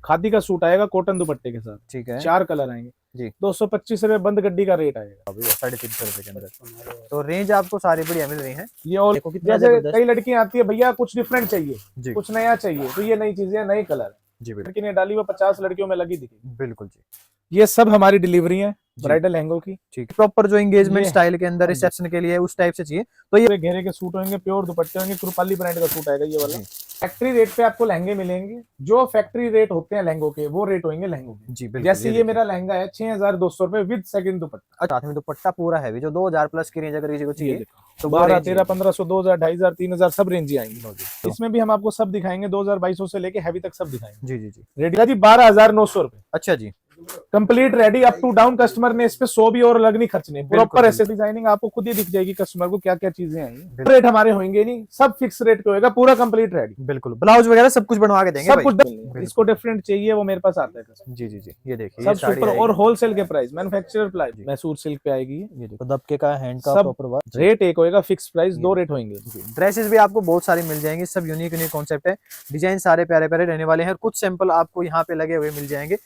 खादी का सूट आएगा कॉटन दुपट्टे के साथ। ठीक है, 4 कलर आएंगे जी। 225 रुपए बंद गड्डी का रेट आएगा। 350 रुपए के अंदर तो रेंज आपको सारी बढ़िया मिल रही है। ये और जैसे कई लड़कियां आती है भैया कुछ डिफरेंट चाहिए, कुछ नया चाहिए, तो ये नई चीजें नए कलर जी, लड़की ने डाली वो 50 लड़कियों में लगी दिखी। बिल्कुल जी। ये सब हमारी डिलीवरी है ब्राइडल लहंगों की। ठीक है, प्रॉपर जो एंगेजमेंट स्टाइल के अंदर रिसेप्शन के लिए उस टाइप से चाहिए तो ये घेरे के सूट होंगे, प्योर दुपट्टे होंगे, कृपाली ब्रांड का सूट आएगा ये वाला। फैक्ट्री रेट पे आपको लहंगे मिलेंगे, जो फैक्ट्री रेट होते हैं लहंगों के वो रेट होंगे लहंगों के जी, बिल्कुल। जैसे ये मेरा लहंगा है 6200 रुपए विद सेकंड दुपट्टा। साथ में दुपट्टा पूरा है जो 2000 प्लस की रेंज अगर किसी को चाहिए तो 12, 13, 1500, 2000, 2500, 3000 सब रेंज ही आएंगे। इसमें भी हम आपको सब दिखाएंगे 2200 से लेके हैवी तक सब दिखाएंगे। जी जी जी। रेडी जी 12900 रुपए। अच्छा जी, complete ready up to down. Customer ने इस पे 100 भी और अलग नहीं खर्चने, प्रॉपर ऐसे डिजाइनिंग आपको खुद ही दिख जाएगी कस्टमर को क्या क्या चीजें आई। रेट हमारे होंगे नहीं, सब फिक्स रेट पे होगा, पूरा कंप्लीट रेडी। बिल्कुल, ब्लाउज वगैरह सब कुछ बनवा के देंगे, सब कुछ। इसको डिफरेंट चाहिए वो मेरे पास आता है। जी जी जी, ये देखिए सब सुपर और होलसेल के price, manufacturer price. Mysore silk पे आएगी ये देखो, दबके का हैंड का प्रॉपर वर्क। रेट एक होगा फिक्स प्राइस, 2 रेट होंगे। ड्रेसेस भी आपको बहुत सारी मिल जाएंगी, सब यूनिक यूनिक कॉन्सेप्ट है, डिजाइन सारे प्यारे प्यारे रहने वाले हैं। कुछ सैंपल आपको यहाँ पे लगे हुए मिल जाएंगे।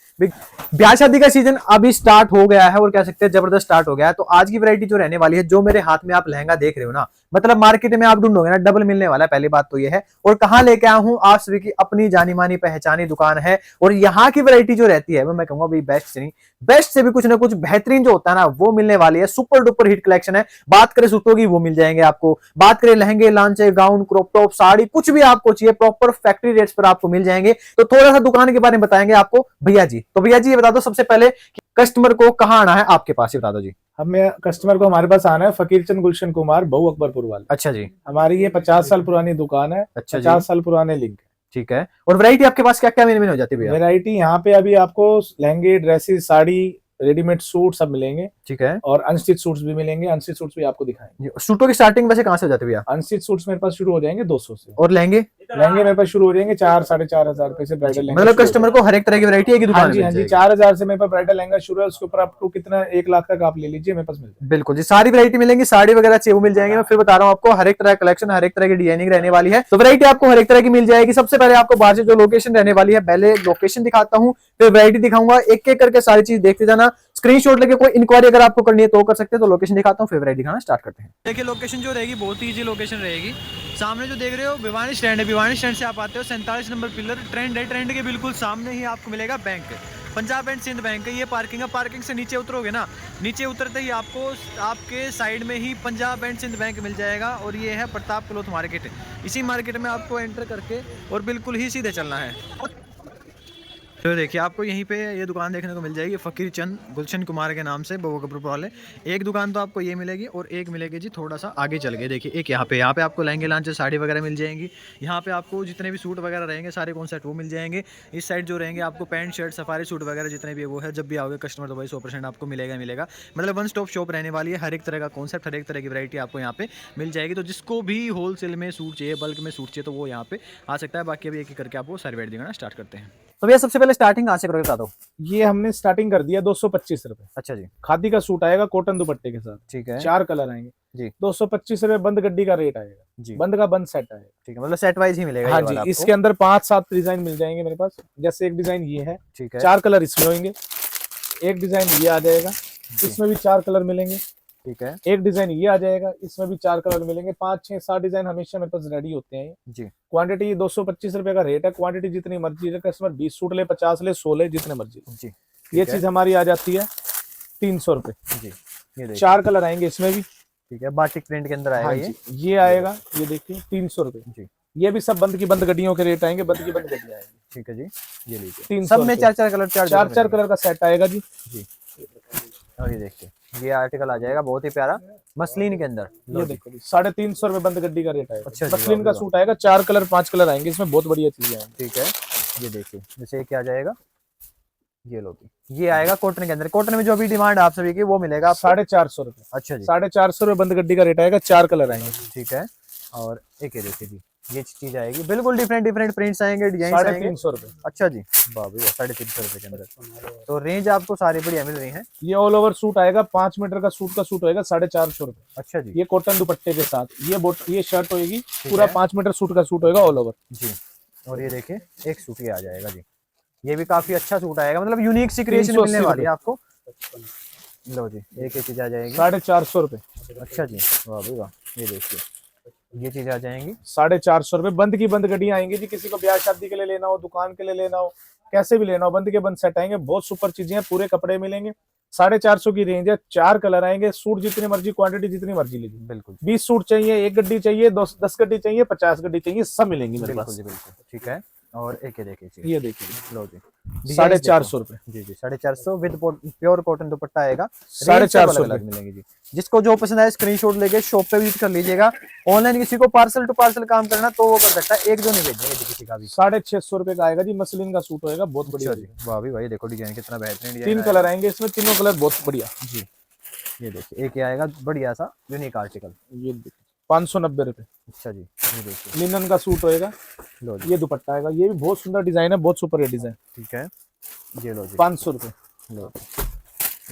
ब्याह शादी का सीजन अभी स्टार्ट हो गया है और कह सकते हैं जबरदस्त स्टार्ट हो गया है। तो आज की वैरायटी जो रहने वाली है, जो मेरे हाथ में आप लहंगा देख रहे हो ना, मतलब मार्केट में आप ढूंढोगे ना डबल मिलने वाला है। पहली बात तो ये है। और कहाँ लेके आया हूँ, आप सभी की अपनी जानी मानी पहचानी दुकान है और यहाँ की वैरायटी जो रहती है वो मैं कहूंगा भाई बेस्ट से नहीं, बेस्ट से भी कुछ ना कुछ बेहतरीन जो होता है ना वो मिलने वाली है। सुपर डुपर हिट कलेक्शन है। बात करें सूटों की वो मिल जाएंगे आपको, बात करें लहंगे, लांचे, गाउन, क्रॉप टॉप, साड़ी, कुछ भी आपको चाहिए प्रॉपर फैक्ट्री रेट्स पर आपको मिल जाएंगे। तो थोड़ा सा दुकान के बारे में बताएंगे आपको भैया जी। तो भैया जी ये बता दो सबसे पहले कस्टमर को कहाँ आना है आपके पास, बता दो जी। हमें कस्टमर को हमारे पास आना है फकीरचंद गुलशन कुमार, बहु अकबरपुर वाले। अच्छा जी। हमारी ये 50 साल पुरानी दुकान है। अच्छा, 50 साल पुराने लिंक। ठीक है। और वैरायटी आपके पास क्या क्या मिल हो जाती है भैया? वैरायटी यहाँ पे अभी आपको लहंगे, ड्रेसेस, साड़ी, रेडीमेड सूट सब मिलेंगे। ठीक है। और अनस्टिच सूट्स भी मिलेंगे, अनस्टिच सूट्स भी आपको दिखाएंगे। सूटों की स्टार्टिंग वैसे कहाँ से हो जाती है भैया? अनस्टिच सूट्स मेरे पास शुरू हो जाएंगे 200 से। और लहंगे मेरे पास शुरू हो जाएंगे 4, 4500 रुपए से ब्राइडल लहंगा। मतलब कस्टमर को हर एक तरह की वैरायटी है दुकान में? हाँ जी 4000 से मेरे पास ब्राइडल लहंगा शुरू है। उसके ऊपर आपको कितना 1 लाख तक आप ले लीजिए, मेरे पास मिल जाएगा। बिल्कुल जी, सारी वैरायटी मिलेंगी, साड़ी वगैरह चाहिए वो मिल जाएंगे। मैं फिर बता रहा हूँ आपको, हर एक तरह का कलेक्शन, हर एक तरह की डिजाइनिंग रहने वाली है। तो वैरायटी आपको हर एक तरह की मिल जाएगी। सबसे पहले आपको बाहर से जो लोकेशन रहने वाली है, पहले लोकेशन दिखाता हूँ, फिर वैरायटी दिखाऊंगा। एक एक करके सारी चीज देखते जाना। स्क्रीनशॉट लेके कोई इंक्वायरी अगर आपको करनी है तो कर सकते हैं। तो लोकेशन दिखाता हूँ, फिर वैरायटी दिखाना स्टार्ट करते हैं। देखिए लोकेशन जो रहेगी बहुत ही इजी लोकेशन रहेगी। सामने जो देख रहे हो भिवानी स्टैंड है, भिवानी स्टैंड से आप आते हो 47 नंबर पिलर ट्रेंड है, ट्रेंड के बिल्कुल सामने ही आपको मिलेगा bank, Punjab and Sind bank है। ये पार्किंग है, पार्किंग से नीचे उतरोगे ना, नीचे उतरते ही आपको आपके साइड में ही पंजाब एंड सिंध बैंक मिल जाएगा। और ये है प्रताप क्लॉथ मार्केट। इसी मार्केट में आपको एंटर करके और बिल्कुल ही सीधे चलना है। तो देखिए आपको यहीं पे ये दुकान देखने को मिल जाएगी, फकीरचंद गुलशन कुमार के नाम से, बहु अकबरपुर वाले। एक दुकान तो आपको ये मिलेगी और एक मिलेगी जी थोड़ा सा आगे चल गए। देखिए एक यहाँ पे आपको लहंगे, लांचे, साड़ी वगैरह मिल जाएंगी। यहाँ पे आपको जितने भी सूट वगैरह रहेंगे सारे कॉन्सेप्ट वो मिल जाएंगे। इस साइड जो रहेंगे आपको पैंट शर्ट, सफारी सूट वगैरह जितने भी वो है, जब भी आओगे कस्टमर तो भाई 100% आपको मिलेगा। मतलब वन स्टॉप शॉप रहने वाली है। हर एक तरह का कॉन्सेप्ट, हर एक तरह की वैरायटी आपको यहाँ पे मिल जाएगी। तो जिसको भी होलसेल में सूट चाहिए, बल्क में सूट चाहिए, तो वो यहाँ पे आ सकता है। बाकी अभी एक एक करके आपको सारी वैरायटी दिखाना स्टार्ट करते हैं। तो भैया सबसे पहले स्टार्टिंग कहाँ से करोगे बता दो? ये हमने स्टार्टिंग कर दिया 225 रुपए। अच्छा जी। खादी का सूट आएगा कॉटन दुपट्टे के साथ। ठीक है। 4 कलर आएंगे जी। 225 रुपए बंद गड्डी का रेट आएगा जी। बंद का बंद सेट आएगा। ठीक है, मतलब सेट वाइज ही मिलेगा। हाँ जी, इसके अंदर 5-7 डिजाइन मिल जाएंगे मेरे पास। जैसे एक डिजाइन ये है, ठीक है, 4 कलर इसमें होंगे। एक डिजाइन ये आ जाएगा, इसमें भी 4 कलर मिलेंगे। ठीक है। एक डिजाइन ये आ जाएगा, इसमें भी 4 कलर मिलेंगे। 5, 6, 7 डिजाइन हमेशा मेरे पास रेडी होते हैं जी। क्वांटिटी 225 रुपए का रेट है। क्वांटिटी जितनी मर्जी है, कस्टमर 20 सूट ले, 50 ले, 100 ले, जितने मर्जी जी। ये चीज हमारी आ जाती है 300 रुपए जी। ये 4 कलर आएंगे इसमें भी। ठीक है, बाटिक प्रिंट के अंदर आएगा। हाँ ये आएगा, ये देखिए 300 रुपए जी। ये भी सब बंद की बंद गड्डियों के रेट आएंगे, बंद की बंद गड्डियां आएंगी। ठीक है जी, ये लीजिए 300 सब में 4-4 कलर, 4 कलर का सेट आएगा जी। और ये देखिए ये आर्टिकल आ जाएगा बहुत ही प्यारा मसलिन के अंदर। ये देखो 350 रुपए बंद गड्डी का रेट आएगा। अच्छा, मसलिन का सूट आएगा, 4 कलर 5 कलर आएंगे इसमें, बहुत बढ़िया चीजें आएंगी। ठीक है, ये देखिए जैसे क्या जाएगा, ये लो, ये आएगा कॉटन के अंदर। कॉटन में जो अभी डिमांड आप सभी की वो मिलेगा 450 रुपए। अच्छा जी, 450 रुपए बंद गड्डी का रेट आएगा। 4 कलर आएंगे। ठीक है, और एक ये देखिए जी, ये चीज आएगी बिल्कुल डिफरेंट प्रिंट्स आएंगे, डिजाइन आएंगे। 350 रुपए। अच्छा जी, बाबू 350 रुपए के अंदर। तो रेंज आपको सारी बढ़िया मिल रही है। ये ऑल ओवर सूट आएगा, 5 मीटर का सूट होएगा 450 रुपए। अच्छा जी, ये कॉटन दुपट्टे के साथ ये शर्ट होगी, पूरा 5 मीटर सूट का सूट होगा ऑल ओवर जी। और ये देखिए एक सूट ये आ जाएगा जी, ये भी काफी अच्छा सूट आएगा, मतलब यूनिक सी क्रिएशन 380 मिलने वाली है आपको। लो जी, एक ही चीज आ जाएगी। 450 रुपए। अच्छा जी, वाह भाई वाह, ये देखिए ये चीज आ जाएंगी 450 रुपए। बंद की बंद गड्डियां आएंगी जी, किसी को ब्याह शादी के लिए लेना हो, दुकान के लिए लेना हो, कैसे भी लेना हो, बंद के बंद सेट आएंगे। बहुत सुपर चीजें हैं, पूरे कपड़े मिलेंगे। 450 की रेंज है, 4 कलर आएंगे। सूट जितनी मर्जी, क्वांटिटी जितनी मर्जी लीजिए। बिल्कुल 20 सूट चाहिए, 1 गड्डी चाहिए, 10 गड्डी चाहिए, 50 गड्डी चाहिए, सब मिलेंगी मेरे बिल्कुल पास। जी बिल्कुल, ठीक है। और एक ये देखिए चीज, ये देखिए लो जी, 450 रुपए। जी जी 450 विद प्योर कॉटन दुपट्टा आएगा। 450 अलग मिलेंगे जी। जिसको जो पसंद आए स्क्रीनशॉट लेके शॉप पे विजिट कर लीजिएगा। ऑनलाइन किसी को पार्सल टू पार्सल काम करना तो वो कर सकता है, एक दो नहीं भेजेंगे जी किसी का भी। 650 रुपए का आएगा जी, मसलिन का सूट होएगा, बहुत बढ़िया जी। वाह भाई, देखो डिजाइन कितना बेहतरीन डिजाइन। 3 कलर आएंगे इसमें, तीनों कलर बहुत बढ़िया जी। ये देखिए एक ही आएगा बढ़िया सा यूनिक आर्टिकल। ये 590 रुपए। अच्छा जी, ये देखिए लिनन का सूट होएगा। लो जी, ये दुपट्टा आएगा, ये भी बहुत सुंदर डिजाइन है, बहुत सुपर हिट डिजाइन। ठीक है। ये लो जी 500 रुपए। लो,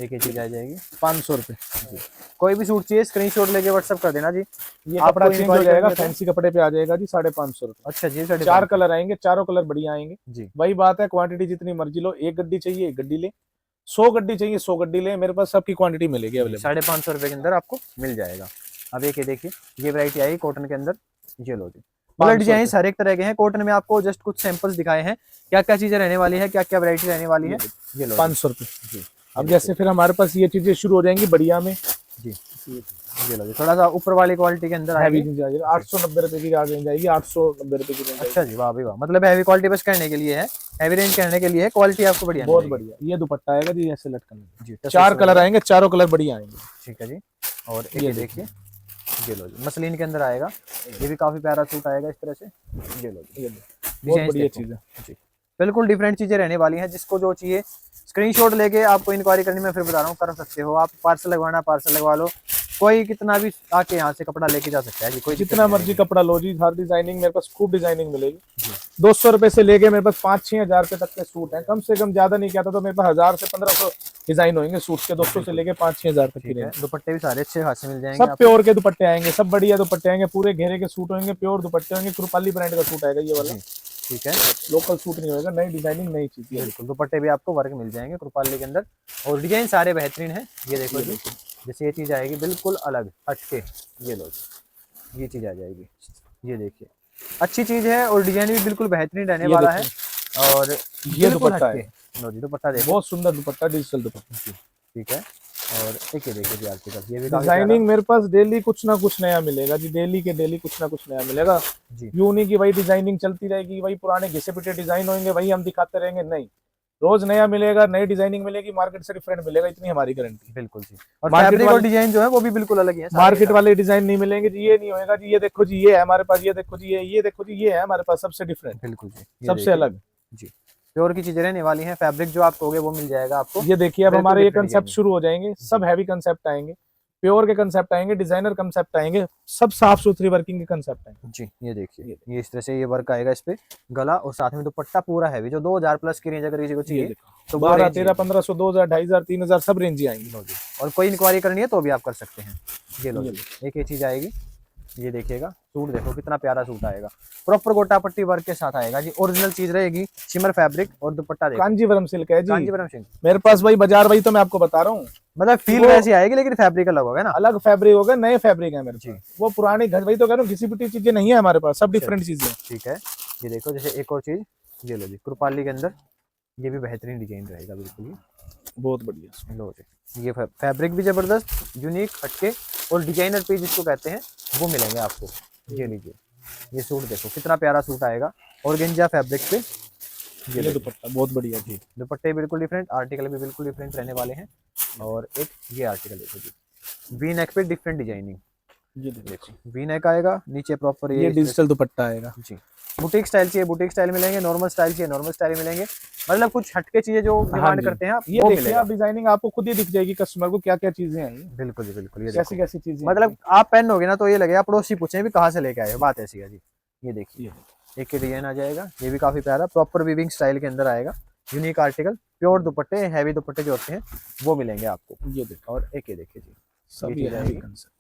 एक ही चीज आ जाएगी 500 रुपए। जी। कोई भी सूट चाहिए स्क्रीनशॉट लेके व्हाट्सअप कर देना जी। ये कपड़ा चेंज हो जाएगा, फैंसी कपड़े पे आ जाएगा जी 550 रुपए। अच्छा जी, 4 कलर आएंगे, चारों कलर बढ़िया आएंगे जी। वही बात है, क्वांटिटी जितनी मर्जी लो। 1 गड्डी चाहिए 1 गड्डी ले, 100 गड्डी चाहिए 100 गड्डी ले, मेरे पास सबकी क्वांटिटी मिलेगी अवेलेबल। 550 रुपए के अंदर आपको मिल जाएगा। अब एक ये देखिए, ये वैरायटी आएगी कॉटन के अंदर। ये लो जी, मतलब डिजाइन हर एक तरह के हैं। कॉटन में आपको जस्ट कुछ सैंपल्स दिखाए हैं, क्या क्या चीजें रहने वाली है, क्या क्या वैरायटी रहने वाली है। ये लो 500 रुपए जी। अब जैसे फिर हमारे पास ये चीजें शुरू हो जाएंगी बढ़िया में जी। ये लो जी, थोड़ा सा ऊपर वाली क्वालिटी के अंदर हैवी रेंज आ जाएगा। 890 रुपए की रेंज आएगी, 890 रुपए की रेंज। अच्छा जी, वाह भाई वाह, मतलब हैवी क्वालिटी बस कहने के लिए है, हैवी रेंज कहने के लिए है, क्वालिटी आपको बढ़िया बहुत बढ़िया। ये दुपट्टा आएगा जी ऐसे लटकन जी। 4 कलर आएंगे, चारों कलर बढ़िया आएंगे। ठीक है जी। और ये देखिए, ये लो जी, मसलिन के अंदर आएगा। ये भी काफी प्यारा सूट आएगा इस तरह से। ये लो जी, बहुत बढ़िया चीज है जी। बिल्कुल डिफरेंट चीजें रहने वाली हैं। जिसको जो चाहिए स्क्रीनशॉट लेके आपको इंक्वायरी करनी, मैं फिर बता रहा हूँ, कर सकते हो आप। पार्सल लगवाना पार्सल लगवा लो, कोई कितना भी आके यहाँ से कपड़ा लेके जा सकता है जी। कोई जितना मर्जी कपड़ा लो जी, हर डिजाइनिंग मेरे पास खूब डिजाइनिंग मिलेगी। 200 रुपए से लेके मेरे पास 5-6 हजार रुपए तक के सूट हैं, कम से कम, ज्यादा नहीं कहता तो मेरे पास 1000 से 1500 डिजाइन होंगे सूट के। 200 से लेके 5-6 हजार तक की रेंज। दुपट्टे भी सारे अच्छे खासे मिल जाएंगे, सब प्योर के दुपट्टे आएंगे, सब बढ़िया दुपट्टे आएंगे, पूरे घेरे के सूट होंगे, प्योर दुपट्टे होंगे। कृपाली ब्रांड का सूट आएगा ये वाला। ठीक है, लोकल सूट नहीं होगा, नई डिजाइनिंग नई चीज है। बिल्कुल दुपट्टे भी आपको वर्क मिल जाएंगे कृपाली के अंदर, और डिजाइन सारे बेहतरीन है। ये देखो जी, जैसे ये चीज आएगी बिल्कुल अलग हटके। ये लो जी, ये चीज आ जाएगी। ये देखिए अच्छी चीज है, और डिजाइन भी बिल्कुल बेहतरीन रहने वाला है। और ये दुपट्टा है, लो जी दुपट्टा देखो, बहुत सुंदर दुपट्टा, डिजिटल दुपट्टा। ठीक है। और एक ये देखिए जी आर्टिकल, ये भी डिजाइनिंग मेरे पास डेली कुछ ना कुछ नया मिलेगा जी, डेली के डेली कुछ ना कुछ नया मिलेगा जी। यूं नहीं कि वही डिजाइनिंग चलती रहेगी, वही पुराने घिसे पिटे डिजाइन होंगे, वही हम दिखाते रहेंगे, नहीं। रोज नया मिलेगा, नई डिजाइनिंग मिलेगी, मार्केट से डिफरेंट मिलेगा, इतनी हमारी गारंटी। बिल्कुल जी। और फैब्रिक और डिजाइन जो है वो भी बिल्कुल अलग है, मार्केट वाले डिजाइन नहीं मिलेंगे जी। ये नहीं होएगा जी, ये देखो जी ये है हमारे पास, ये देखो जी ये देखो जी ये है हमारे पास, सबसे डिफरेंट, बिल्कुल जी, सबसे अलग जी। प्योर की चीजें रहने वाली हैं। फैब्रिक जो आप कहोगे वो मिल जाएगा आपको। ये देखिए अब हमारे ये कंसेप्ट शुरू हो जाएंगे, सब हैवी कंसेप्ट आएंगे, प्योर के कंसेप्ट आएंगे, डिजाइनर कंसेप्ट आएंगे, सब साफ सुथरी वर्किंग के कंसेप्ट आएंगे जी। ये देखिए, ये इस तरह से ये वर्क आएगा इस पे, गला और साथ में दुपट्टा पूरा हैवी, जो 2000 प्लस की रेंज अगर किसी को चाहिए तो 12, 13, 1500, 2000, 2500, 3000 सब रेंज ही आएंगी। और कोई इंक्वायरी करनी है तो भी आप कर सकते हैं। ये लो एक ये चीज आएगी, ये देखिएगा सूट, देखो कितना प्यारा सूट आएगा, प्रॉपर गोटा पट्टी वर्क के साथ आएगा जी। ओरिजिनल चीज रहेगी, शिमर फैब्रिक, और दुपट्टा देखो कांजीवरम सिल्क है जी, कांजीवरम सिल्क मेरे पास वही बाजार, वही तो मैं आपको बता रहा हूँ। मतलब फील वैसी आएगी, लेकिन फैब्रिक अलग होगा ना, अलग फैब्रिक होगा, नए फैब्रिक है मेरे पास। वो पुराने घर, वही तो कह रहा हूँ, घिसी पिटी चीजें नहीं है हमारे पास, सब डिफरेंट चीजें। ठीक है। ये देखो जैसे एक और चीज, ये लो जी कृपाली के अंदर, ये भी बेहतरीन डिजाइन रहेगा बिल्कुल, बहुत बढ़िया। लो जी, ये फैब्रिक भी जबरदस्त, यूनिक, हटके, और डिजाइनर पीस जिसको कहते हैं वो मिलेंगे आपको। ये लीजिए, ये सूट देखो कितना प्यारा सूट आएगा, ऑर्गेंजा फैब्रिक पे। ये दुपट्टा बहुत बढ़िया जी, दुपट्टे बिल्कुल डिफरेंट, आर्टिकल भी बिल्कुल डिफरेंट रहने वाले हैं। और एक ये आर्टिकल देखो जी, वी नेक पे डिफरेंट डिजाइनिंग। ये देखो वी नेक आएगा, नीचे प्रॉपर ये डिजिटल दुपट्टा आएगा जी। बुटीक स्टाइल चाहिए बुटीक स्टाइल मिलेंगे, नॉर्मल स्टाइल चाहिए नॉर्मल स्टाइल मिलेंगे, मतलब कुछ हटके चीजें जो डिमांड करते हैं आप, ये वो देखिए मिलेगा। आप डिजाइनिंग आपको खुद ही दिख जाएगी कस्टमर को, क्या क्या चीजें आई। बिल्कुल जी बिल्कुल, ये कैसी कैसी चीजें, मतलब आप पहनोगे ना तो ये लगेगा पड़ोसी पूछे भी कहाँ से लेके आए, बात ऐसी है जी। ये देखिए एक ही डिजाइन आ जाएगा, ये भी काफी प्यारा, प्रॉपर वीविंग स्टाइल के अंदर आएगा, यूनिक आर्टिकल, प्योर दुपट्टे, हैवी दुपट्टे जो होते हैं वो मिलेंगे आपको। ये देखो, और एक ये देखिए जी, सभी हैवी कंसेप्ट।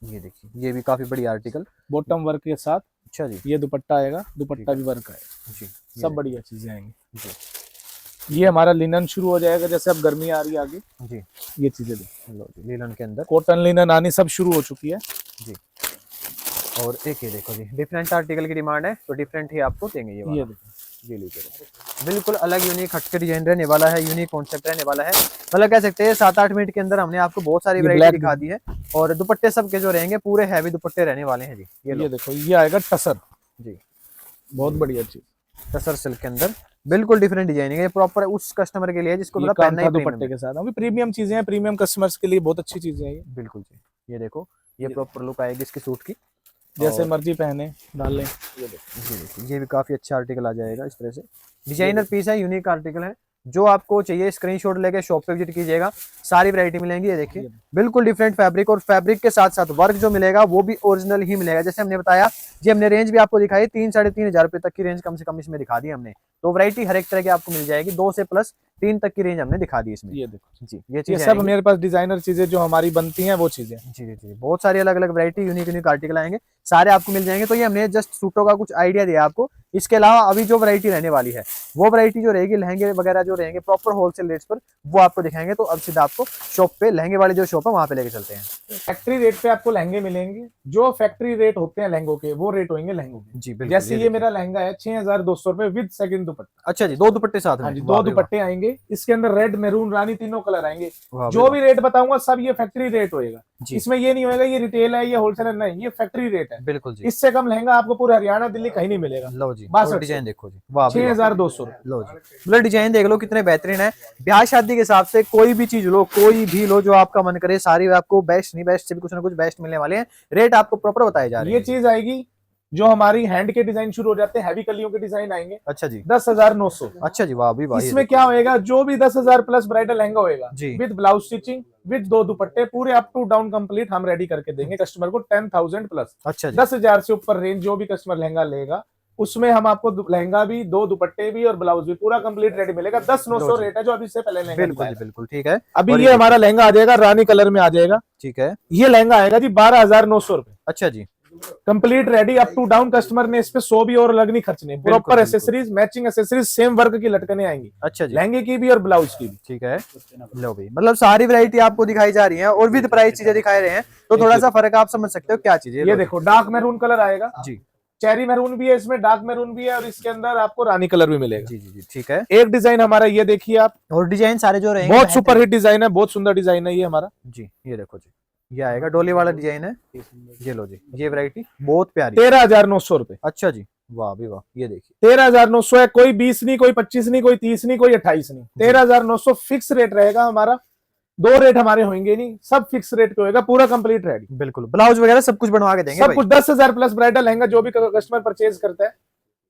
ये देखिए, ये भी काफी बड़ी आर्टिकल, बॉटम वर्क के साथ। अच्छा जी, ये दुपट्टा आएगा, दुपट्टा भी वर्क आएगा जी, सब बढ़िया चीजें आएंगी जी। ये हमारा लिनन शुरू हो जाएगा, जैसे अब गर्मी आ रही है आगे जी। ये चीजें देखो, लो जी, लिनन के अंदर कॉटन लिनन आनी सब शुरू हो चुकी है जी। और एक ये देखो जी, डिफरेंट आर्टिकल की डिमांड है तो डिफरेंट ही आपको देंगे ये वाला। ये लीजिए, बिल्कुल अलग यूनिक हटके डिजाइन रहने वाला है, यूनिक कॉन्सेप्ट रहने वाला है। मतलब कह सकते हैं 7-8 मिनट के अंदर हमने आपको बहुत सारी वैरायटी दिखा दी है। और दुपट्टे सब के जो रहेंगे पूरे हैवी दुपट्टे रहने वाले हैं जी। ये देखो, ये आएगा टसर जी, बहुत बढ़िया चीज, टसर सिल्क के अंदर बिल्कुल डिफरेंट डिजाइनिंग है, प्रॉपर उस कस्टमर के लिए जिसको थोड़ा पहनना है दुपट्टे के साथ। अभी प्रीमियम चीजें हैं, प्रीमियम कस्टमर्स के लिए बहुत अच्छी चीजें हैं ये। बिल्कुल जी। ये देखो, ये प्रॉपर लुक आएगी इसकी सूट की, जैसे मर्जी पहने डाल लें। ये देखो, ये भी काफी अच्छा आर्टिकल आ जाएगा इस तरह से, डिजाइनर पीस है, यूनिक आर्टिकल है। जो आपको चाहिए स्क्रीनशॉट लेके शॉप पे विजिट कीजिएगा, सारी वैरायटी मिलेंगी। ये देखिए बिल्कुल डिफरेंट फैब्रिक, और फैब्रिक के साथ साथ वर्क जो मिलेगा वो भी ओरिजिनल ही मिलेगा। जैसे हमने बताया जी, हमने रेंज भी आपको दिखाई 3-3.5 हजार रुपए तक की रेंज कम से कम इसमें दिखा दी हमने। तो वैरायटी हर एक तरह की आपको मिल जाएगी, 2 से प्लस 3 तक की रेंज हमने दिखा दी इसमें। ये देखो जी, ये सब मेरे पास डिजाइनर चीजें जो हमारी बनती हैं वो चीजें। जी जी जी, बहुत सारी अलग अलग वैरायटी, यूनिक आर्टिकल आएंगे, सारे आपको मिल जाएंगे। तो ये हमने जस्ट सूटों का कुछ आइडिया दिया आपको। इसके अलावा अभी जो वैरायटी रहने वाली है वो वैरायटी जो रहेगी, लहंगे वगैरह जो रहेंगे प्रॉपर होलसेल रेट्स पर, वो आपको दिखाएंगे। तो अब सीधा आपको शॉप पे, लहंगे वाले जो शॉप है वहां पे लेके चलते हैं। फैक्ट्री रेट पे आपको लहंगे मिलेंगे, जो फैक्ट्री रेट होते हैं लहंगों के वो रेट होंगे लहंगों के। जी बिल्कुल। जैसे ये मेरा लहंगा है 6200 रुपए विद सेकंड दुपट्टा। अच्छा जी, 2 दुपट्टे साथ में? हाँ जी, 2 दुपट्टे आएंगे इसके अंदर, रेड मैरून रानी तीनों कलर आएंगे। जो भी रेट बताऊंगा सब ये फैक्ट्री रेट होएगा, इसमें ये नहीं होएगा ये रिटेल है ये होलसेल है, नहीं, ये फैक्ट्री रेट है। बिल्कुल जी। इससे कम लहंगा आपको पूरे हरियाणा दिल्ली कहीं नहीं मिलेगा। लो जी, डिजाइन देखो जी, 6200। लो जी, मतलब डिजाइन देख लो कितने बेहतरीन है। ब्याह शादी के हिसाब से कोई भी चीज लो, कोई भी लो जो आपका मन करे, सारी आपको बेस्ट नहीं बेस्ट से भी कुछ ना कुछ बेस्ट मिलने वाले हैं। रेट आपको प्रॉपर बताए जा रहे हैं। ये चीज आएगी जो हमारी हैंड के डिजाइन शुरू हो जाते हैं, हैवी कलियों के डिजाइन आएंगे। अच्छा जी, 10,900। अच्छा जी, वाह भी वाह। इसमें क्या होएगा, जो भी 10,000 प्लस ब्राइडल लहंगा होएगा जी, विद ब्लाउज स्टिचिंग विद 2 दुपट्टे पूरे अप टू डाउन कंप्लीट हम रेडी करके देंगे कस्टमर को 10,000 प्लस। अच्छा जी, 10,000 से ऊपर रेंज जो भी कस्टमर लहंगा लेगा उसमें हम आपको लहंगा भी, 2 दुपट्टे भी और ब्लाउज भी पूरा कंप्लीट रेडी मिलेगा। 10,900 रेट है जो अभी से पहले लहंगा। बिल्कुल बिल्कुल ठीक है। अभी ये हमारा लहंगा आ जाएगा रानी कलर में आ जाएगा। ठीक है, ये लहंगा आएगा जी 12,900 रुपए। अच्छा जी, complete ready up to down. Customer ने इस पे 100 भी और अलग नहीं खर्चने, proper accessories, matching accessories, same work की लटकने आएंगी। अच्छा जी, लहंगे की भी और ब्लाउज की भी। ठीक है। लो भाई, मतलब सारी वैरायटी आपको दिखाई जा रही है और विद प्राइस चीजें दिखाई रहे हैं, तो थोड़ा सा फर्क आप समझ सकते हो क्या चीजें। ये देखो डार्क मैरून कलर आएगा जी, चेरी मैरून भी है इसमें, डार्क मैरून भी है और इसके अंदर आपको रानी कलर भी मिलेगा। जी जी जी, ठीक है। एक डिजाइन हमारा ये देखिए आप, और डिजाइन सारे जो रहेंगे बहुत सुपर हिट डिजाइन है, बहुत सुंदर डिजाइन है ये हमारा जी। ये देखो जी, ये आएगा डोली वाला डिजाइन है। ये लो जी, ये वैरायटी बहुत प्यारी, 13,900 रुपए। अच्छा जी, वाह भी वाह। ये देखिए 13,900 है, कोई 20 नहीं, कोई 25 नहीं, कोई 30 नहीं, कोई 28 नहीं, 13,900 फिक्स रेट रहेगा हमारा। 2 रेट हमारे होंगे नहीं, सब फिक्स रेट पे होगा, पूरा कंप्लीट रेडी। बिल्कुल, ब्लाउज वगैरह सब कुछ बनवा के देंगे सब कुछ। 10,000 प्लस ब्राइडल लहंगा जो भी कस्टमर परचेज करता है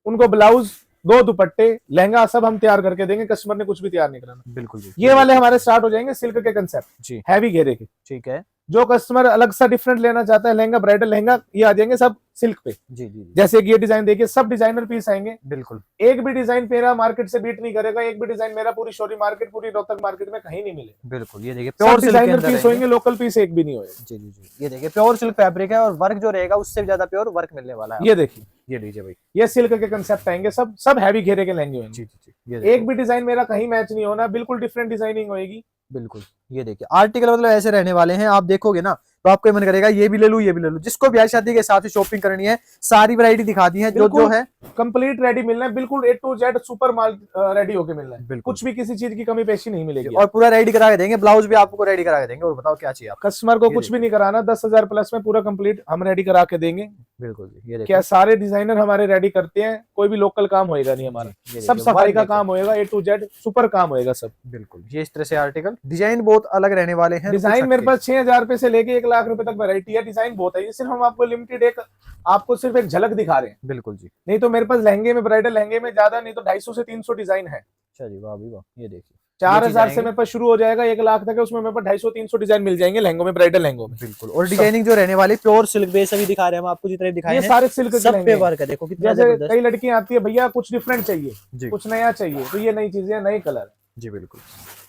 उनको ब्लाउज, 2 दुपट्टे, लहंगा सब हम तैयार करके देंगे, कस्टमर ने कुछ भी तैयार नहीं कराना। बिल्कुल जी। ये वाले हमारे स्टार्ट हो जाएंगे सिल्क के कंसेप्ट जी, हैवी घेरे के। ठीक है। जो कस्टमर अलग सा डिफरेंट लेना चाहता है लहंगा, ब्राइडल लहंगा, ये आ जाएंगे सब सिल्क पे। जी जी, जैसे कि ये डिजाइन देखिए, सब डिजाइनर पीस आएंगे। बिल्कुल, एक भी डिजाइन मेरा मार्केट से बीट नहीं करेगा, एक भी डिजाइन मेरा पूरी शोरी मार्केट, पूरी रोहतक मार्केट में कहीं नहीं मिले। बिल्कुल। ये देखिए सब प्योर सिल्क डिजाइनर पीस होंगे, लोकल पीस एक भी नहीं होगा। जी जी जी, ये देखिए प्योर सिल्क फैब्रिक है और वर्क जो रहेगा उससे भी ज्यादा प्योर वर्क मिलने वाला है। ये देखिए, ये लीजिए भाई, ये सिल्क के कंसेप्ट आएंगे, सब हैवी घेरे के लहंगे होंगे। जी जी जी, एक भी डिजाइन मेरा कहीं मैच नहीं होना, बिल्कुल डिफरेंट डिजाइनिंग होगी। बिल्कुल। ये देखिए आर्टिकल मतलब ऐसे रहने वाले हैं, आप देखोगे ना तो आपको मन करेगा ये भी ले लूं ये भी ले लूं। जिसको ब्याह शादी के हिसाब से शॉपिंग करनी है, सारी वैरायटी दिखा दी है, जो है कंप्लीट रेडी मिलना है, बिल्कुल A to Z super mall ready होके मिलना है, बिल्कुल। कुछ भी किसी चीज की कमी पेशी नहीं मिलेगी। और पूरा रेडी करा के देंगे, ब्लाउज भी आपको रेडी करा के देंगे। और बताओ क्या चाहिए आप कस्टमर को कुछ भी नहीं कराना, 10,000 प्लस में पूरा कंप्लीट हम रेडी करा के देंगे। बिल्कुल। ये क्या सारे डिजाइनर हमारे रेडी करते हैं, कोई भी लोकल काम होएगा नहीं हमारा, सब सफाई का काम होएगा, A to Z सुपर काम होएगा सब। बिल्कुल। ये इस तरह से आर्टिकल डिजाइन बहुत अलग रहने वाले हैं। डिजाइन मेरे पास 6,000 रुपए से लेके 1 लाख रुपए तक वैरायटी है, डिजाइन बहुत है। ये सिर्फ हम आपको लिमिटेड आपको सिर्फ एक झलक दिखा रहे हैं। बिल्कुल जी, नहीं तो मेरे पास लहंगे में, ब्राइडल लहंगे में ज्यादा नहीं तो 250 से 300 डिजाइन है। अच्छा जी, वाह भी वाह। ये देखिए 4,000 से मेरे पास शुरू हो जाएगा, 1 लाख तक है, उसमें मेरे पास 250-300 डिजाइन मिल जाएंगे लहंगों में, ब्राइडल लहंगों में। बिल्कुल। और डिजाइनिंग जो रहने वाली प्योर सिल्क बेस अभी दिखा रहे हैं हम आपको, जितने दिखाए ये हैं सारे सिल्क के लहंगे वर्क है। देखो कितना जैसे जबरदस्त। कई लड़कियां आती है, भैया कुछ डिफरेंट चाहिए, जी, कुछ नया चाहिए, तो ये नई चीजें, नए कलर। जी बिल्कुल,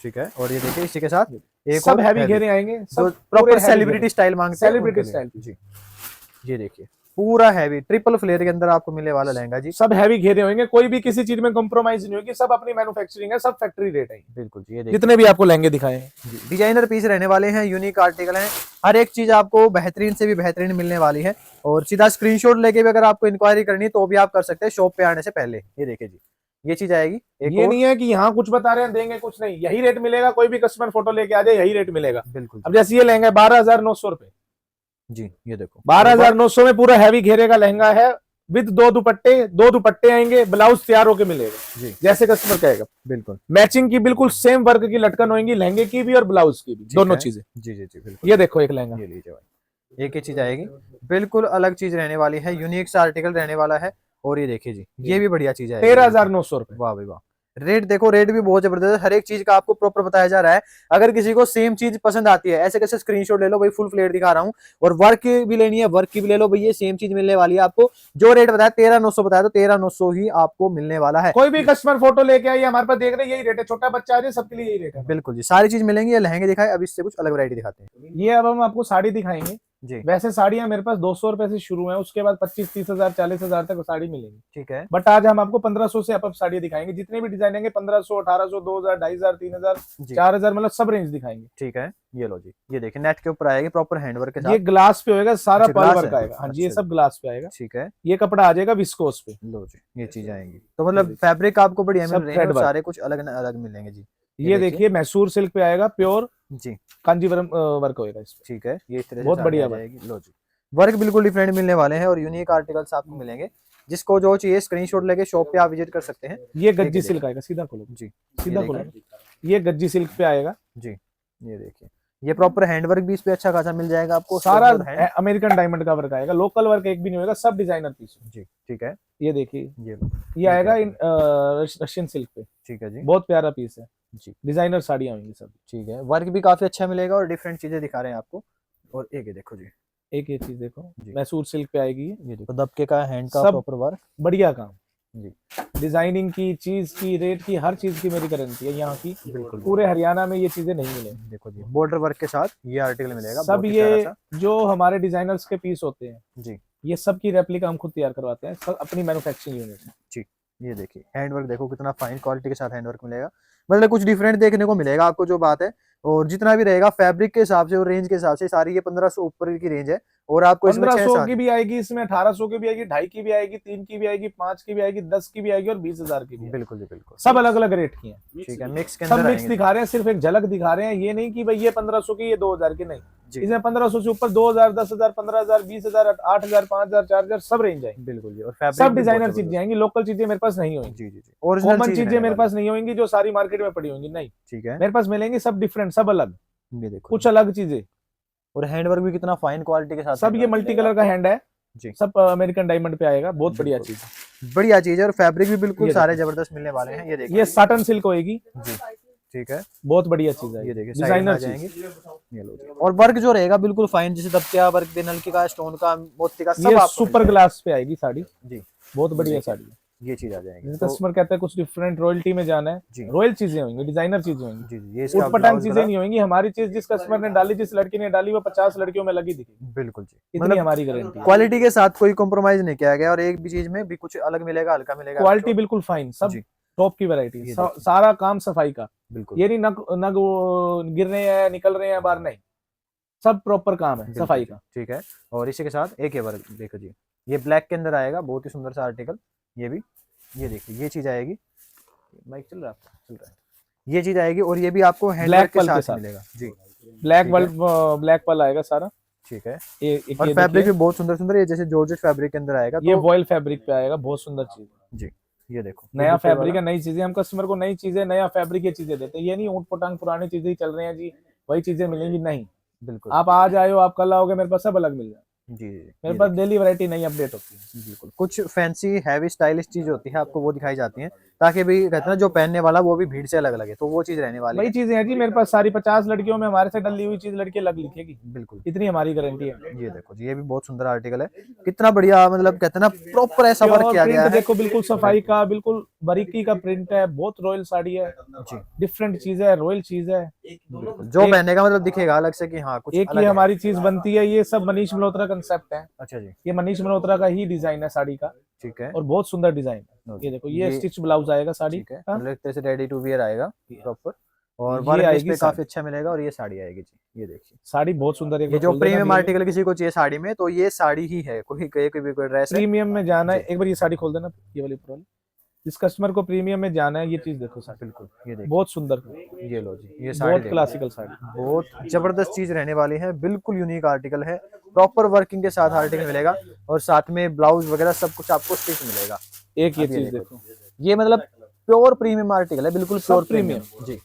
ठीक है। और ये देखिए इसी के साथ एक सब हैवी घेरे आएंगे, सब प्रॉपर सेलिब्रिटी स्टाइल मांगते हैं, सेलिब्रिटी स्टाइल। जी, ये देखिए पूरा हैवी ट्रिपल फ्लेयर के अंदर आपको मिलने वाला लहंगा जी। सब हैवी घेरे होंगे, कोई भी किसी चीज में कॉम्प्रोमाइज नहीं होगी, सब अपनी मैन्युफैक्चरिंग है, सब फैक्ट्री रेट है। बिल्कुल जी, ये देखिए जितने भी आपको लहंगे दिखाए हैं डिजाइनर पीस रहने वाले हैं, यूनिक आर्टिकल हैं, हर एक चीज आपको बेहतरीन से भी बेहतरीन मिलने वाली है। और सीधा स्क्रीनशॉट लेके भी अगर आपको इंक्वायरी करनी है तो भी आप कर सकते हैं शॉप पे आने से पहले। ये देखिए जी, ये चीज आएगी। एक ये और नहीं है कि यहाँ कुछ बता रहे हैं देंगे कुछ नहीं, यही रेट मिलेगा, कोई भी कस्टमर फोटो लेके आ जाए यही रेट मिलेगा। बिल्कुल अब जैसे ये लहंगा 12,900 रुपए जी, ये देखो 12,900 में पूरा हैवी घेरे का लहंगा है, विद दो दुपट्टे आएंगे, ब्लाउज तैयार होके मिलेगा जी, जैसे कस्टमर कहेगा। बिल्कुल मैचिंग की बिल्कुल सेम वर्क की लटकन होंगी, लहंगे की भी और ब्लाउज की भी, दोनों चीजें। जी जी जी बिल्कुल। ये देखो एक लहंगा, ये लीजिए भाई, एक ही चीज आएगी, बिल्कुल अलग चीज रहने वाली है, यूनिक सा आर्टिकल रहने वाला है। और ये देखिए जी, ये भी बढ़िया चीज है, 13,900 रुपए। वाह भाई वाह। रेट देखो, रेट भी बहुत जबरदस्त है, हर एक चीज का आपको प्रॉपर बताया जा रहा है। अगर किसी को सेम चीज पसंद आती है, ऐसे कैसे स्क्रीनशॉट ले लो भाई, फुल फ्लेयर दिखा रहा हूँ, और वर्क भी लेनी है वर्क की भी ले लो भाई, ये सेम चीज मिलने वाली है आपको। जो रेट बताया 13,900 बताया, तो 13,900 ही आपको मिलने वाला है। कोई भी कस्टमर फोटो लेके आइए, हमारे पास देख रहे हैं यही रेट है, छोटा बच्चा आ जाए सबके लिए यही रेट है। बिल्कुल जी, सारी चीज मिलेंगी। ये लहंगे दिखाए, अब इससे कुछ अलग वैरायटी दिखाते हैं ये अब हम आपको साड़ी दिखाएंगे जी। वैसे साड़ियां मेरे पास 200 रुपए से शुरू है, उसके बाद 25-30,000 40,000 तक साड़ी मिलेगी। ठीक है, बट आज हम आपको 1500 से अप साड़ी दिखाएंगे, जितने भी डिजाइन आएंगे 1500, 1800, 2000, 2500, 3000, 4000, मतलब सब रेंज दिखाएंगे। ठीक है, ये लो जी, ये देखिए नेट के ऊपर आएगी प्रॉपर हैंडवर्क के साथ। ये ग्लास पे होएगा, सारा अच्छा, पर्ल ग्लास वर्क है। आएगा। हाँ जी, ये अच्छा सब ग्लास पे आएगा। ठीक है, ये कपड़ा आ जाएगा विस्कोस पे। लो जी, ये चीज आएंगी। तो मतलब फैब्रिक आपको बढ़िया मिल सब रहे हैं, थ्रेड और वर्क। सारे कुछ अलग अलग मिलेंगे जी। ये देखिए मैसूर सिल्क पे आएगा, प्योर जी, कांजीवरम वर्क होएगा इस पे। ठीक है, ये इस तरह से बहुत साड़ी बढ़िया आ जाएगी। लो जी, वर्क बिल्कुल डिफरेंट मिलने वाले हैं, और यूनिक आर्टिकल्स आपको मिलेंगे। जिसको जो चाहिए स्क्रीनशॉट लेके शॉप पे आप विजिट कर सकते हैं। ये गज्जी सिल्क आएगा, सीधा खोलो जी, सीधा खोलो, ये गज्जी सिल्क पे आएगा जी, ये देखिए, ये प्रॉपर हैंडवर्क भी इस पे अच्छा खासा मिल जाएगा आपको। सारा अमेरिकन डायमंड का वर्क आएगा, लोकल वर्क एक भी नहीं होगा, सब डिजाइनर पीस जी, ठीक है, ये देखिए, ये आएगा रशियन सिल्क पे। ठीक है जी, बहुत प्यारा पीस है जी, डिजाइनर साड़ियां होंगी सब। ठीक है, वर्क भी काफी अच्छा मिलेगा, और डिफरेंट चीजें दिखा रहे हैं आपको। और एक ये देखो जी, एक ये चीज देखो, मैसूर सिल्क पे आएगी, ये देखो दबके का हैंड का सब प्रॉपर वर्क, बढ़िया काम जी, डिजाइनिंग की, चीज की, रेट की, हर चीज की मेरी गारंटी है यहाँ की। बिल्कुल पूरे हरियाणा में ये चीजें नहीं मिलेंगी। देखो जी, बॉर्डर वर्क के साथ ये आर्टिकल मिलेगा, सब बहुत ही प्यारा ये सा। जो हमारे डिजाइनर्स के पीस होते हैं जी ये सब की रेप्लिका हम खुद तैयार करवाते हैं, सब अपनी मैन्युफैक्चरिंग यूनिट है। जी, ये देखिए हैंडवर्क देखो कितना फाइन क्वालिटी के साथ हैंडवर्क मिलेगा, मतलब कुछ डिफरेंट देखने को मिलेगा आपको, जो बात है। और जितना भी रहेगा फैब्रिक के हिसाब से और रेंज के हिसाब से, सारी ये 1500 ऊपर की रेंज है। और आपको इसमें 1500 की भी आएगी, इसमें 1800 की भी आएगी, 2.5 की भी आएगी, 3 की भी आएगी, 5 की भी आएगी, 10 की भी आएगी और 20,000 की भी। बिल्कुल जी बिल्कुल, सब अलग अलग रेट की हैं। ठीक है, मिक्स के सब अंदर मिक्स दिखा रहे हैं, सिर्फ एक झलक दिखा रहे हैं, ये नहीं कि भाई ये 1500 की ये 2000 की, नहीं। इसमें 1500 से ऊपर 2000, 10,000, 15,000, 20,000, 8,000, 5,000, 4,000 सब रेंज आएंगे। बिल्कुल जी, और सब डिजाइनर चीजें आएंगी, लोकल चीजें मेरे पास नहीं होंगी। जी जी जी, और कॉमन चीजें मेरे पास नहीं होंगी जो सारी मार्केट में पड़ी होंगी, नहीं। ठीक है, मेरे पास मिलेंगी सब डिफरेंट, सब अलग, ये देखो कुछ अलग चीजें। और हैंडवर्क भी कितना फाइन क्वालिटी के साथ, सब ये मल्टी कलर का हैंड है जी, सब अमेरिकन डायमंड पे आएगा, बहुत बढ़िया चीज है। बढ़िया चीज है, और फैब्रिक भी बिल्कुल ये सारे जबरदस्त मिलने वाले हैं। ये देखिए, ये साटन सिल्क होएगी जी, ठीक है, बहुत बढ़िया चीज है, ये देखिए डिजाइनर जाएंगे। ये लो जी, और वर्क जो रहेगा बिल्कुल फाइन, जैसे दबकिया वर्क भी, नलकी का, स्टोन का, मोती का, सब ये आपको सुपर ग्लास पे आएगी साड़ी जी, बहुत बढ़िया साड़ी है। ये चीज आ जाएगी। कस्टमर कहता है कुछ डिफरेंट रॉयल्टी में जाना है, रॉयल चीजें होंगी, डिजाइनर चीजें होंगी, जी, ये उटपटांग चीजें नहीं होंगी। हमारी चीज जिस कस्टमर ने डाली, जिस लड़की ने डाली, वो 50 लड़कियों में लगी दिखेगी। बिल्कुल जी, इतनी हमारी गारंटी है। क्वालिटी के साथ कोई कॉम्प्रोमाइज नहीं किया गया, और एक भी चीज में भी कुछ अलग मिलेगा, हल्का मिलेगा, क्वालिटी बिल्कुल फाइन, सब टॉप की वैरायटी, सारा काम सफाई का, बिल्कुल, ये नहीं नग गिर रहे हैं, निकल रहे हैं बाहर, नहीं, सब प्रॉपर काम है सफाई का। ठीक है, और इसी के साथ एक ये वर्क देखो जी, ये ब्लैक के अंदर आएगा, बहुत ही सुंदर सा आर्टिकल। ये भी, ये देखिए, ये चीज आएगी, माइक चल रहा है, ये चीज आएगी, और ये भी आपको हैंडवर्क के साथ मिलेगा जी, ब्लैक पल आएगा सारा, ठीक है। और फैब्रिक भी बहुत सुंदर सुंदर, ये जैसे जॉर्जेट फैब्रिक के अंदर आएगा, ये वॉयल फैब्रिक पे आएगा, बहुत सुंदर चीज जी, ये देखो नया फैब्रिक है, नई चीजें, हम कस्टमर को नई चीजें, नया फैब्रिक ये चीजें देते हैं। ये नहीं ऊट पटांग पुरानी चीजें ही चल रही हैं जी, वही चीजें मिलेंगी, नहीं। बिल्कुल, आप आज आए हो, आप कल आओगे, मेरे पास सब अलग मिल जाए। जी, मेरे पास डेली वैरायटी नई अपडेट होती है। बिल्कुल, कुछ फैंसी हैवी स्टाइलिश चीज होती है, आपको वो दिखाई जाती है। ताकि भी कहते हैं ना जो पहनने वाला वो भी भीड़ से अलग लगे, तो वो चीज रहने वाली वही है। चीजें हैं जी, मेरे पास सारी 50 लड़कियों में हमारे से डली हुई चीज लड़की अलग लिखेगी, बिल्कुल। इतनी हमारी गारंटी है। ये देखो जी, ये भी बहुत सुंदर आर्टिकल है, कितना बढ़िया, मतलब कहते हैं ना प्रॉपर ऐसा वर्क और किया गया प्रिंट है। देखो बिल्कुल सफाई का, बिल्कुल बारीकी का प्रिंट है, बहुत रॉयल साड़ी है जी डिफरेंट चीज है, रॉयल चीज है। बिल्कुल, जो पहने का मतलब दिखेगा अलग से कि हाँ कुछ एक अलग ये है। हमारी चीज बनती है, ये सब मनीष मल्होत्रा कंसेप्ट है, अच्छा जी, ये मनीष मल्होत्रा का ही डिजाइन है साड़ी का, ठीक है। और बहुत सुंदर डिजाइन है। ये देखो ये स्टिच ब्लाउज आएगा साड़ी ठीक है, का, मतलब एक तरह से रेडी टू वियर आएगा प्रॉपर, और ये वर्क भी इस आएगी पे साड़ी। काफी अच्छा मिलेगा, और ये साड़ी आएगी जी, ये देखिए। साड़ी बहुत सुंदर है, एक ये बार जो खोल देना प्रीमियम भैया। आर्टिकल किसी को चाहिए साड़ी में, तो ये साड़ी ही है, कोई ड्रेस है। प्रीमियम में जाना है, जी एक बार ये साड़ी खोल देना, ये वाली ऊपर वाली। जिस कस्टमर को प्रीमियम में जाना है, ये चीज देखो साड़ी, बिल्कुल, ये देखिए, बहुत सुंदर, ये लो जी, ये साड़ी बहुत देखो, क्लासिकल साड़ी। बहुत जबरदस्त चीज रहने वाली है, बिल्कुल यूनिक आर्टिकल है, प्रॉपर वर्किंग के साथ आर्टिकल मिलेगा, और साथ में ब्लाउज वगैरह सब कुछ आपको स्टिच मिलेगा। एक ये अब चीज देखो, ये मतलब प्योर प्रीमियम आर्टिकल है, बिल्कुल प्योर प्रीमियम। प्रीमियम जी।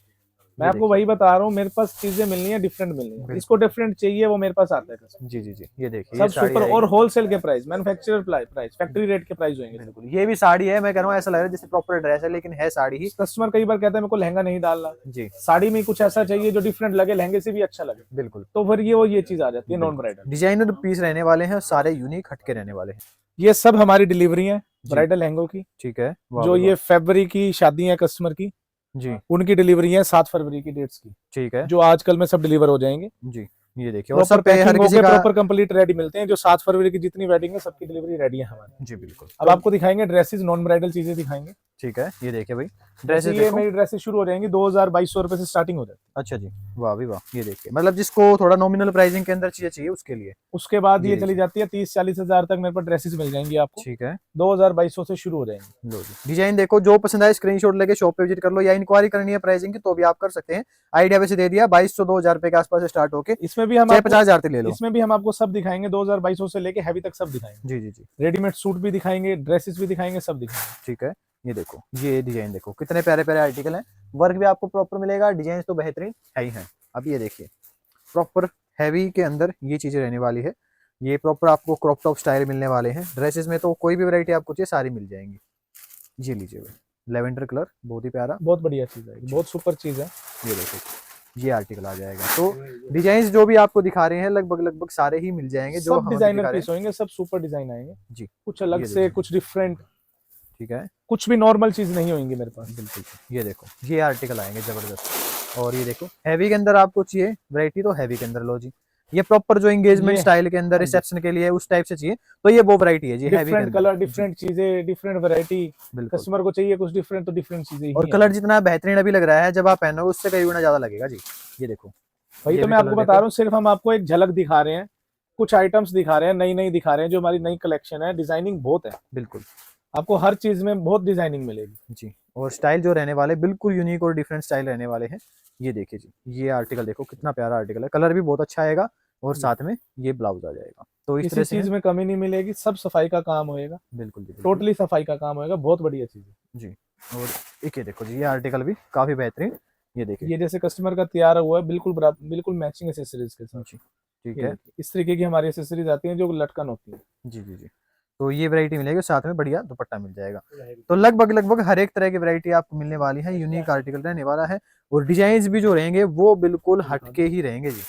मैं आपको वही बता रहा हूँ, मेरे पास चीजें मिलनी है डिफरेंट मिलनी है, इसको डिफरेंट चाहिए वो मेरे पास आता है customer। जी जी जी, ये देखिए, ये सब साड़ी सुपर, और आएगी। होलसेल के price, manufacturer price, factory rate के प्राइस होंगे। बिल्कुल, ये भी साड़ी है, मैं कह रहा हूँ ऐसा लग रहा है जैसे प्रॉपर ड्रेस है, लेकिन है साड़ी ही। कस्टमर कई बार कहता है मेरे को लहंगा नहीं डालना, जी साड़ी में कुछ ऐसा चाहिए जो डिफरेंट लगे, लहंगे से भी अच्छा लगे, बिल्कुल, तो फिर ये चीज आ जाती है नॉन ब्राइडल। डिजाइनर पीस रहने वाले हैं, सारे यूनिक हटके रहने वाले हैं। ये सब हमारी डिलीवरी है ब्राइडल लहंगों की, ठीक है, वाह जो भाई ये वाह। फरवरी की शादी है कस्टमर की, जी उनकी डिलीवरी है 7 फरवरी की डेट्स की, ठीक है जो आजकल में सब डिलीवर हो जाएंगे। जी, ये देखिए, और प्रॉपर सब पे हर पैकिंग किसी होके का। प्रॉपर कंप्लीट रेडी मिलते हैं, जो 7 फरवरी की जितनी वेडिंग है सबकी डिलीवरी रेडी है हमारी। जी बिल्कुल, अब आपको दिखाएंगे ड्रेसेस, नॉन ब्राइडल चीजें दिखाएंगे। ठीक है, ये देखिए भाई, जैसे ड्रेसेस ये देखो। मेरी ड्रेसेस शुरू हो जाएंगी 2200 रुपए से स्टार्टिंग हो जाती है। अच्छा जी, वाह भी वाह, ये देखिए, मतलब जिसको थोड़ा नॉमिनल प्राइसिंग के अंदर चीजें चाहिए उसके लिए। उसके बाद जी ये जी चली जाती है 30-40 हजार तक मेरे पास ड्रेसेस मिल जाएंगी आपको, ठीक है, 2200 से शुरू हो जाएंगी। लो जी, डिजाइन देखो, जो पसंद आए स्क्रीनशॉट लेके शॉप पे विजिट कर लो, या इंक्वायरी करनी है प्राइसिंग की तो भी आप कर सकते हैं। आइडिया वैसे दे दिया, 2200-2000 रुपए के आसपास से स्टार्ट होके इसमें भी हम चाहे आपको 50,000 तक ले लो। इसमें भी हम आपको सब दिखाएंगे, 2200 से लेके हैवी तक सब दिखाएंगे। जी जी जी, रेडीमेड सूट भी दिखाएंगे, ड्रेसेस भी दिखाएंगे, सब दिखाएंगे। ठीक है, ये देखो, ये डिजाइन देखो, कितने प्यारे प्यारे आर्टिकल हैं, वर्क भी आपको प्रॉपर मिलेगा, डिजाइन तो बेहतरीन है ही है। अब ये देखिए, प्रॉपर हैवी के अंदर ये चीजें रहने वाली है, ये प्रॉपर आपको क्रॉप टॉप स्टाइल मिलने वाले हैं। ड्रेसेस में तो कोई भी वैरायटी आपको चाहिए सारी मिल जाएंगी। ये लीजिए भाई, लेवेंडर कलर, बहुत ही प्यारा, बहुत बढ़िया चीज है, बहुत सुपर चीज है। ये देखो, ये आर्टिकल आ जाएगा। तो डिजाइन जो भी आपको दिखा रहे हैं लगभग लगभग सारे ही मिल जाएंगे जो सब हम अभी डिजाइनर दिखा रहे पीस होंगे, सब सुपर डिजाइन आएंगे हैं जी। कुछ अलग ये से, देखिए, कुछ डिफरेंट, ठीक है, कुछ भी नॉर्मल चीज नहीं होंगी मेरे पास। बिल्कुल, ये देखो, ये आर्टिकल आएंगे जबरदस्त। और ये देखो, हैवी के अंदर आपको चाहिए वैरायटी तो हैवी के अंदर लो जी, ये प्रॉपर जो एंगेजमेंट ये स्टाइल के अंदर हाँ जी, रिसेप्शन के लिए उस टाइप से चाहिए तो ये वो वैरायटी है जी, हैवी के डिफरेंट अंदर। कलर, डिफरेंट चीजें, डिफरेंट वैरायटी, बिल्कुल, कस्टमर को चाहिए कुछ डिफरेंट तो डिफरेंट चीजें और ही कलर हैं। जितना बेहतरीन अभी लग रहा है जब आप पहनोगे उससे कई गुना ज्यादा लगेगा जी। ये देखो, वही ये तो भी मैं आपको कलर बता देखो, रहा हूँ, सिर्फ हम आपको एक झलक दिखा रहे हैं, कुछ आइटम्स दिखा रहे हैं, नई नई दिखा रहे हैं, जो हमारी नई कलेक्शन है, डिजाइनिंग बहुत है, बिल्कुल आपको हर चीज में बहुत डिजाइनिंग मिलेगी जी। और स्टाइल जो रहने वाले बिल्कुल यूनिक और डिफरेंट स्टाइल रहने वाले हैं। ये देखिए जी, ये आर्टिकल देखो, कितना प्यारा आर्टिकल है, कलर भी बहुत अच्छा आएगा, और साथ में ये ब्लाउज आ जाएगा। तो इस किसी तरह से चीज में कमी नहीं मिलेगी, सब सफाई का काम होएगा, बिल्कुल जी, बिल्कुल टोटली सफाई का काम होएगा, बहुत बढ़िया चीज है जी। और एक ये देखो जी, ये आर्टिकल भी काफी बेहतरीन, ये देखिए ये। जैसे कस्टमर का तैयार हुआ है बिल्कुल बिल्कुल मैचिंग एसेसरीज के साथ, जी, ठीक ये है, देखिए, इस तरीके की हमारी एसेसरीज आती हैं जो लटकन होती है। जी जी जी। तो ये वैरायटी मिलेगी, साथ में बढ़िया दुपट्टा मिल जाएगा। तो लगभग लगभग हर एक तरह की वैरायटी आपको मिलने वाली है, यूनिक आर्टिकल रहने वाला है, और डिजाइन भी जो रहेंगे वो बिल्कुल हटके ही रहेंगे जी।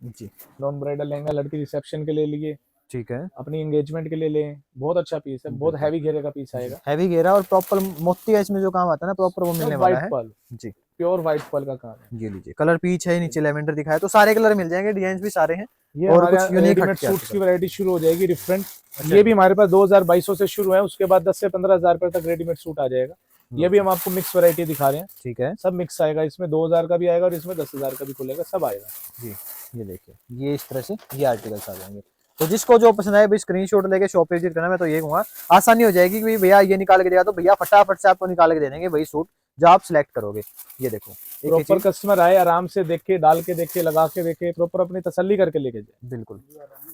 जी, नॉन ब्राइडल लहंगा लड़की रिसेप्शन के लिए लिए, ठीक है, अपनी एंगेजमेंट के लिए लें, बहुत अच्छा पीस है, बहुत हैवी घेरे का पीस आएगा। हैवी घेरा, और प्रॉपर मोती का इसमें जो काम आता है ना प्रॉपर वो मिलने वाला व्हाइट है पर्ल, जी। प्योर व्हाइट पर्ल का काम है। ये लीजिए, कलर पीच है, नीचे लेवेंडर दिखाया, तो सारे कलर मिल जाएंगे, डिजाइन भी सारे हैं, ये और हमारे कुछ यूनिक रेडीमेड हटके सूट्स की आर्टिकल। वैरायटी शुरू हो जाएगी डिफरेंट। अच्छा, ये भी हमारे पास 2200 से शुरू है, उसके बाद 10 से 15,000 रुपए तक रेडीमेड सूट आ जाएगा। ये भी हम आपको मिक्स वैरायटी दिखा रहे हैं, ठीक है सब मिक्स आएगा, इसमें 2000 का भी आएगा और इसमें 10,000 का भी खुलेगा, सब आएगा जी। ये देखिए, ये इस तरह से ये आर्टिकल्स आ जाएंगे। तो जिसको जो पसंद आए भाई स्क्रीनशॉट लेके शॉप पे विजिट करना। मैं तो ये कहूँगा आसानी हो जाएगी कि भैया ये निकाल के देगा, तो भैया फटाफट से आपको निकाल के दे देंगे वही सूट जो आप सिलेक्ट करोगे। ये देखो, प्रॉपर कस्टमर आए, आराम से देखे, डाल के देखे, लगा के देखे, प्रॉपर अपनी तसल्ली करके लेके जाए। बिल्कुल,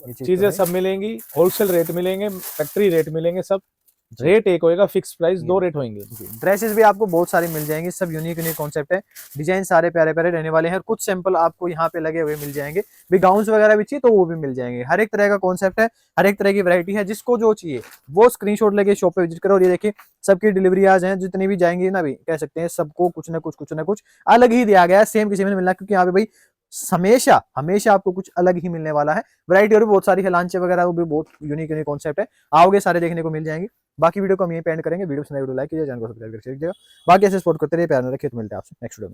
ये चीजें सब मिलेंगी, होलसेल रेट मिलेंगे, फैक्ट्री रेट मिलेंगे, सब रेट एक होएगा, फिक्स प्राइस, 2 रेट होंगे। ड्रेसेस भी आपको बहुत सारी मिल जाएंगी, सब यूनिक यूनिक कॉन्सेप्ट है, डिजाइन सारे प्यारे प्यारे रहने वाले हैं। कुछ सैंपल आपको यहाँ पे लगे हुए मिल जाएंगे, भी गाउन्स वगैरह भी चाहिए तो वो भी मिल जाएंगे। हर एक तरह का कॉन्सेप्ट है, हर एक तरह की वैरायटी है, जिसको जो चाहिए वो स्क्रीनशॉट लेके शॉप पे विजिट करो। और ये देखिए सबकी डिलीवरी आज है, जितनी भी जाएंगी ना भी कह सकते हैं सबको कुछ ना कुछ अलग ही दिया गया है, सेम किसी में नहीं मिलना, क्योंकि यहाँ पे भाई हमेशा हमेशा आपको कुछ अलग ही मिलने वाला है। वैरायटी और भी बहुत सारी है, लांचे वगैरह वो भी बहुत यूनिक यूनिक कॉन्सेप्ट है, आओगे सारे देखने को मिल जाएंगे। बाकी वीडियो को हम यहीं पे एंड करेंगे। वीडियो पसंद आए वीडियो लाइक कीजिए, चैनल को सब्सक्राइब करके रखिएगा। बाकी ऐसे सपोर्ट करते रहिए, प्यार में रखिए। तो मिलते हैं आपसे नेक्स्ट वीडियो में।